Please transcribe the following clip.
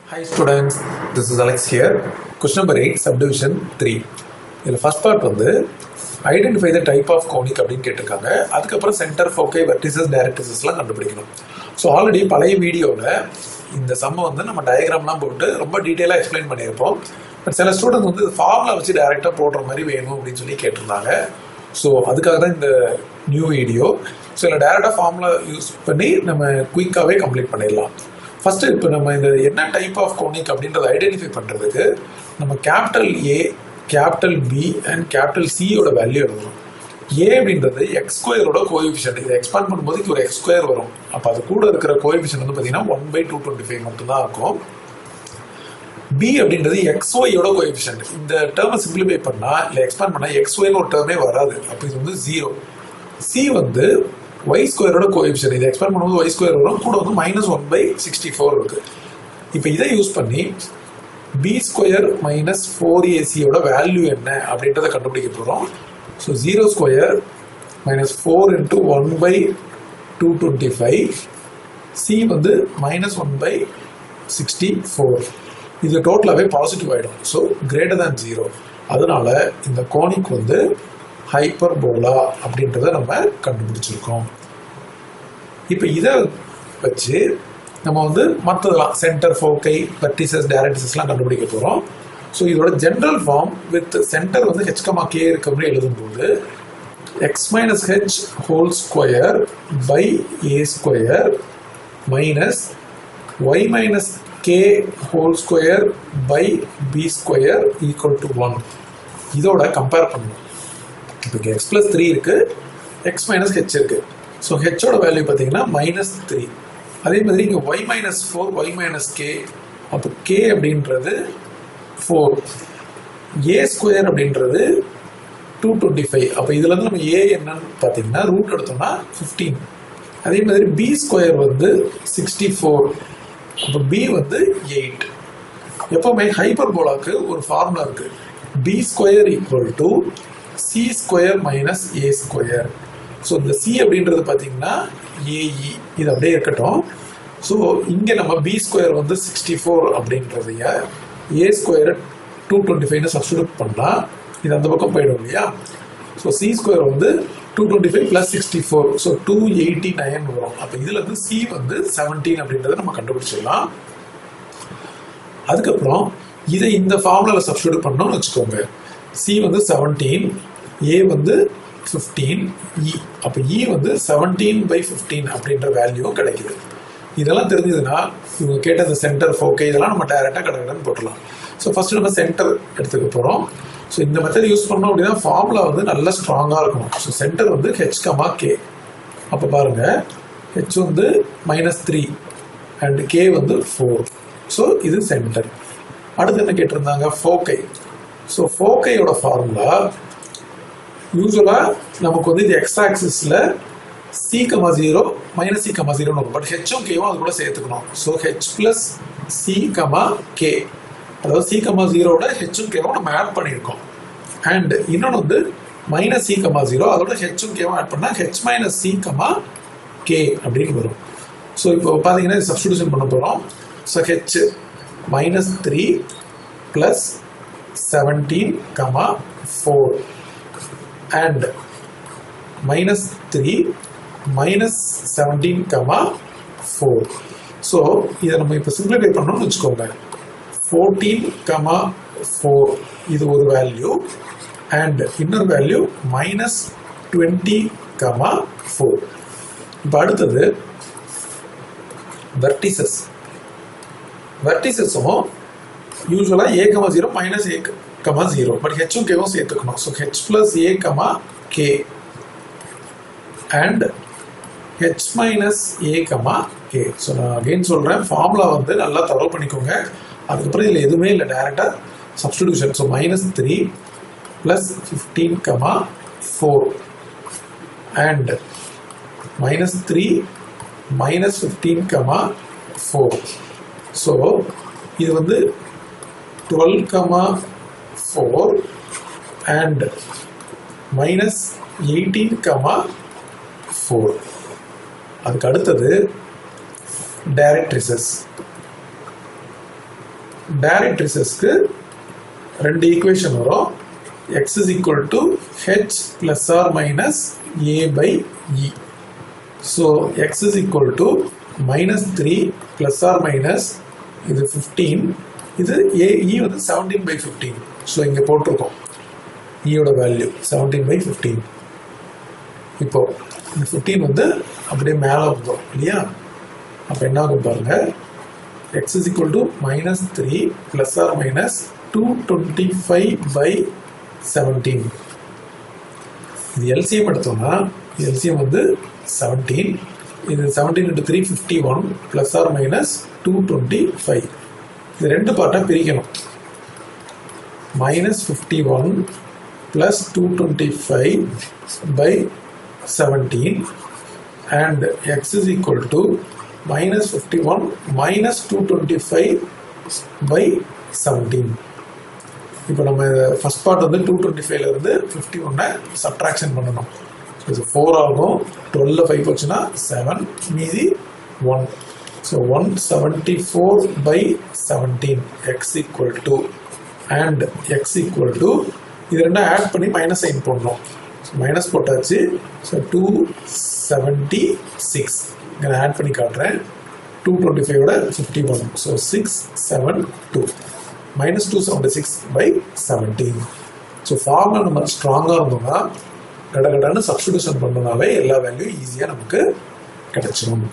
Hi students, this is Alex here. Question number 8, subdivision 3. The first part வந்து identify the type of conic அப்படின்னு கேட்டிருக்காங்க. அதுக்கப்புறம் center, foci, vertices, directrices கண்டுபிடிக்கணும். So already பழைய வீடியோவில் இந்த சம்மை வந்து நம்ம டயக்ராம்லாம் போட்டு ரொம்ப டீட்டெயிலாக எக்ஸ்பிளைன் பண்ணியிருப்போம். பட் சில ஸ்டூடெண்ட் வந்து ஃபார்முலா வச்சு டைரெக்டாக போடுற மாதிரி வேணும் அப்படின்னு சொல்லி கேட்டிருந்தாங்க. ஸோ அதுக்காக தான் இந்த நியூ வீடியோ. ஸோ இதில் டேரெக்டாக ஃபார்முலா யூஸ் பண்ணி நம்ம குயிக்காகவே கம்ப்ளீட் பண்ணிடலாம். ஃபஸ்ட்டு இப்போ நம்ம இந்த என்ன டைப் ஆஃப் கோனிக் அப்படின்றத ஐடென்டிஃபை பண்ணுறதுக்கு நம்ம capital A, capital B and capital சியோட வேல்யூ எழுதணும். ஏ அப்படின்றது எக்ஸ் ஸ்கொயரோட கோஎஃபிஷியன்ட். இதை எக்ஸ்பாண்ட் பண்ணும்போது ஒரு எக்ஸ் ஸ்கொயர் வரும். அப்போ அது கூட இருக்கிற கோஎஃபிஷியன்ட் வந்து பார்த்தீங்கன்னா 1/225 மட்டும்தான் இருக்கும். பி அப்படின்றது எக்ஸ்ஒயோட கோஎஃபிஷியன்ட். இந்த டேர்மை சிம்பிளிஃபை பண்ணால் இல்லை எக்ஸ்பாண்ட் பண்ணால் எக்ஸ்ஒய்னு ஒரு டேர்மே வராது. அப்போ இது வந்து 0. சி வந்து ஒய் ஸ்கொயரோட கோஎஃபிஷியன்ட். இதை எக்ஸ்பாண்ட் பண்ணும்போது ஒய் ஸ்கொயர் வரும். கூட வந்து -1/64 இருக்கு. இப்போ இதை யூஸ் பண்ணி B square minus 4ac value என்ன அப்படின்றத கண்டுபிடிக்க போகிறோம். So 0 square minus 4 × 1/225. சி வந்து -1/64. இது டோட்டலாகவே பாசிட்டிவ் ஆகிடும். So greater than 0. அதனால இந்த கோனிக் வந்து ஹைப்பர்போலா அப்படின்றத நம்ம கண்டுபிடிச்சிருக்கோம். இப்போ இதை வச்சு நம்ம வந்து மற்றதெல்லாம் சென்டர், ஃபோக்கை, வெர்டிசஸ், டைரக்ட்ரிசஸ்லாம் கண்டுபிடிக்க போகிறோம். ஸோ இதோட ஜென்ரல் ஃபார்ம் வித் சென்டர் வந்து h,k இருக்குன்னு எழுதும்போது x - h whole square by a square minus y - k whole square by b square equal to 1. இதோட கம்பேர் பண்ணணும். இப்போ x + 3 இருக்கு, x - h இருக்கு. ஸோ ஹெச்சோட வேல்யூ பார்த்தீங்கன்னா -3. அதே மாதிரி இங்கே y - 4, y - k. அப்போ k அப்படின்றது 4. a ஸ்கொயர் அப்படின்றது 225. அப்போ இதுலேருந்து நம்ம a என்னன்னு பார்த்தீங்கன்னா ரூட் எடுத்தோம்னா 15. அதே மாதிரி b ஸ்கொயர் வந்து 64. அப்போ b வந்து 8. எப்போவுமே ஹைப்பர்போலாக்கு ஒரு ஃபார்முலா இருக்கு. b square equal to c square minus a square. So இந்த c அப்படின்றது பார்த்தீங்கன்னா ae. இது அப்படியே இருக்கட்டும். ஸோ இங்கே நம்ம b ஸ்கொயர் வந்து 64 அப்படின்றதைய a ஸ்கொயர் 225 சப்ஸ்டிட்யூட் பண்ணால் இது அந்த பக்கம் போயிடும் இல்லையா? ஸோ c ஸ்கொயர் வந்து 225 + 64. ஸோ 289 வரும். அப்போ இதில் வந்து c வந்து 17 அப்படின்றத நம்ம கண்டுபிடிச்சிடலாம். அதுக்கப்புறம் இதை இந்த ஃபார்முலாவில் சப்ஸ்டிட்யூட் பண்ணோம்னு வச்சுக்கோங்க. c வந்து 17, a வந்து 15, e. அப்போ e வந்து 17/15 அப்படின்ற வேல்யூவும் கிடைக்குது. இதெல்லாம் தெரிஞ்சதுன்னா இவங்க கேட்ட இந்த சென்டர், ஃபோக்கை இதெல்லாம் நம்ம டைரெக்டாக கடற்கடன்னு போட்டுடலாம். ஸோ ஃபஸ்ட்டு நம்ம சென்டர் எடுத்துக்க போகிறோம். ஸோ இந்த மெத்தட் யூஸ் பண்ணோம் அப்படின்னா ஃபார்முலா வந்து நல்லா ஸ்ட்ராங்காக இருக்கணும். ஸோ சென்டர் வந்து h,k. அப்போ பாருங்கள், h வந்து -3 அண்ட் k வந்து 4. ஸோ இது சென்டர். அடுத்து என்ன கேட்டிருந்தாங்க? ஃபோக்கை. ஸோ ஃபோக்கையோட ஃபார்முலா யூஸ்வலாக நமக்கு வந்து இது எக்ஸ் ஆக்சிஸில் c,0 -c,0 வரும். பட் ஹெச்சும் கேவும் அது கூட சேர்த்துக்கணும். So h + c, k. அதாவது c,0 ஹெச்சும் கேவும் நம்ம ஆட் பண்ணியிருக்கோம். அண்ட் இன்னொன்று வந்து -c,0 அதோட ஹெச்சும் கேவும் ஆட் பண்ணால் h - c, k அப்படின்னு வரும். ஸோ இப்போ பார்த்தீங்கன்னா இது சப்ஸ்டிடியூஷன் பண்ண போகிறோம். So h -3 + 17, 4 and -3 -17, 4. ஸோ இதை நம்ம இப்போ சிம்பிளிஃபை பண்ணோம்னு வச்சுக்கோங்க. 14, 4 இது ஒரு வேல்யூ அண்ட் இன்னொரு வேல்யூ -20, 4. இப்போ அடுத்தது வெர்டிசஸ். வெர்டிசஸும் யூஸ்வலாக a,0 -a,0 பட் ஹெச்சும் கேவும் சேர்த்துக்கணும். So h + a, k and h - a, k. So நான் அகெயின் சொல்கிறேன், ஃபார்முலா வந்து நல்லா தரவு பண்ணிக்கோங்க. அதுக்கப்புறம் இதில் எதுவுமே இல்லை, டைரெக்டாக சப்ஸ்டிடியூஷன். So -3 + 15, 4 and -3 -15, 4. ஸோ இது வந்து 12, 4 and -18, 4. அதுக்கு அடுத்தது டைரக்ட்ரிசஸ். டைரக்ட்ரிஸஸ்க்கு ரெண்டு ஈக்குவேஷன் வரும். x is equal to h plus or minus a by e. So x is equal to minus 3 plus or minus இது 15, இது e வந்து 17 by 15. ஸோ இங்கே போட்டிருக்கோம் ஈயோட வேல்யூ 17 by 15. இப்போ இந்த 15 வந்து அப்படியே மேலே வந்தோம் இல்லையா? அப்போ என்ன ஆகும் பாருங்க, x is equal to minus 3 plus or minus 225 by 17. இது LCM எடுத்தோம்னா LCM வந்து 17, இது 17 into 3 51 plus or minus 225. இது ரெண்டு பார்ட்டாக பிரிக்கணும். minus 51 plus 225 by 17 and x is equal to minus 51 minus 225 by 17. இப்போ நம்ம ஃபர்ஸ்ட் பார்ட் வந்து 225ல இருந்து 51 சப்ட்ராக்ஷன் பண்ணணும். இது 4 ஆகும், 12ல 5 போச்சுன்னா 7, மீதி 1. So 174 by 17 x equal to and x equal to இது ரெண்டும் ஆட் பண்ணி மைனஸ் சைன் போடணும். மைனஸ் போட்டாச்சு. ஸோ 276 இங்கே நான் ஆட் பண்ணி காட்டுறேன். 225ஓட 51, so 672 minus 276 by 17. So formula நம்ம ஸ்ட்ராங்காக இருந்தோம்னா கடகடான்னு சப்ஸ்டிடியூஷன் பண்ணனாவே எல்லா வேல்யூ ஈஸியாக நமக்கு கிடைச்சிடும்.